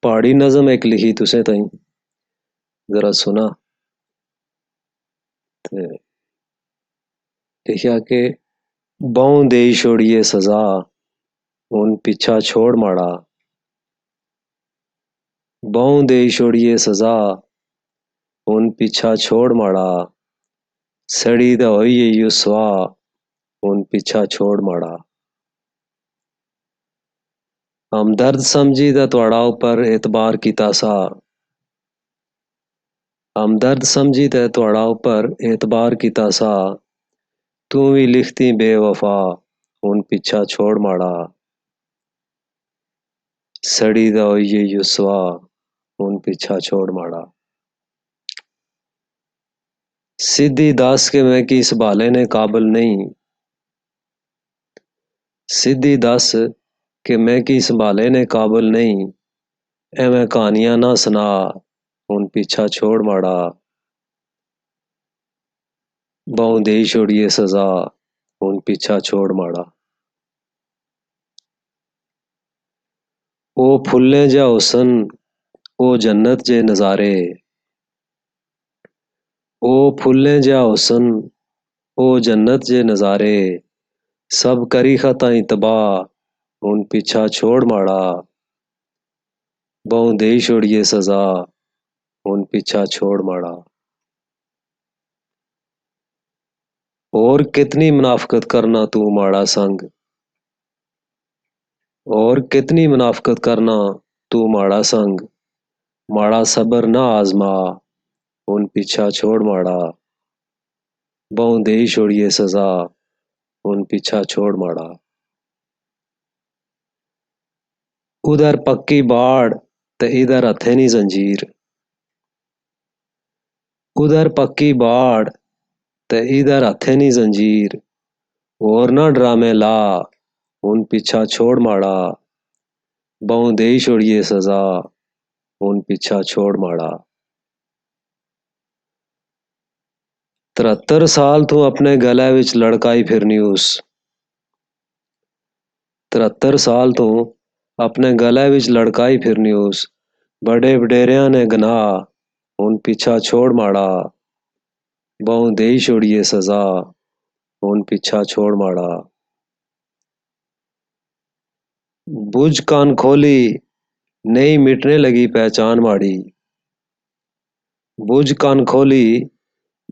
पहाड़ी नज़म एक लिखी तुसें ताईं, जरा सुना। ते लिखा के बहु देई छोड़िए सजा, हुन पीछा छोड़ माड़ा। बहु देई छोड़िए सजा, हुन पीछा छोड़ माड़ा। सड़ी दा होई इयो सवाह, हुन पीछा छोड़ माड़ा। हमदर्द समझी दा तुहाड़ा उपर एतबार कीता सा। हमदर्द समझी ते तुहाड़ा उपर एतबार कीता सा। तू भी लिखती बेवफा, हुन पीछा छोड़ माड़ा। सड़ी दा होई इयो सवाह, हुन पीछा छोड़ माड़ा। सीधी दस के मैं की संभाले ने काबिल नहीं। सीधी दस के मैं की संभाले ने काबिल नहीं। एवें कहानियां ना सुना, हुन पीछा छोड़ माड़ा। बहु देई छोड़िए सजा, हुन पीछा छोड़ माड़ा। ओ फुल्ले जा हुसन, ओ जन्नत जे नजारे। ओ फुल्ले जा हुसन, ओ जन्नत जे नजारे। सब करी खताई तबाह, हुन पीछा छोड़ माड़ा। बहु देई छोड़िए सजा, हुन पीछा छोड़ माड़ा। और कितनी मुनाफकत करना तू माड़ा संग। और कितनी मुनाफकत करना तू माड़ा संग। माड़ा सबर ना आजमा, हुन पीछा छोड़ माड़ा। बहु देई छोड़िए सजा, हुन पीछा छोड़ माड़ा। उधर पक्की बाड़ ते इधर हथेनी जंजीर। उधर पक्की बाड़ ते इधर हथेनी जंजीर। और ना ड्रामे ला, हुन पीछा छोड़ माड़ा। बहु देई छोड़िए सजा, हुन पीछा छोड़ माड़ा। 73 साल तू अपने गले विच लड़काई फिरनी उस। 73 साल तू अपने गले विच लड़काई फिरनी उस। बड़े वडेरिया ने गनाह, हुन पीछा छोड़ माड़ा। बहु देई छोड़िए सजा, हुन पीछा छोड़ माड़ा। बुझ कान खोली, नहीं मिटने लगी पहचान माड़ी। बुझ कान खोली,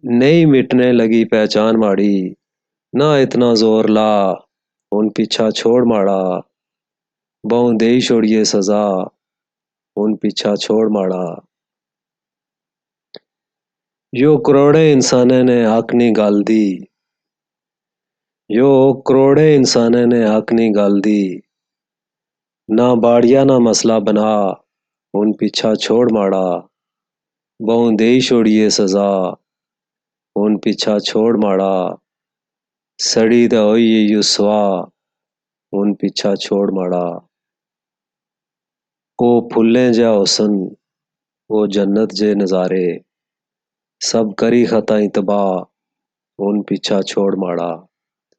नहीं मिटने लगी पहचान माड़ी। ना इतना जोर ला, हुन पीछा छोड़ माड़ा। बहु देई छोड़िए सजा, हुन पीछा छोड़ माड़ा। यो करोड़े इंसाने ने हक नी गल दी। यो करोड़े इंसाने ने हक नी गल दी। ना बाड़िया ना मसला बना, हुन पीछा छोड़ माड़ा। बहु देई छोड़िए सजा, हुन पीछा छोड़ माड़ा। सड़ी दा होई इयो सवाह, हुन पीछा छोड़ माड़ा। ओ फुल्ले जा हुसन, ओ जन्नत जे नजारे। सब करी खताई तबाह, हुन पीछा छोड़ माड़ा।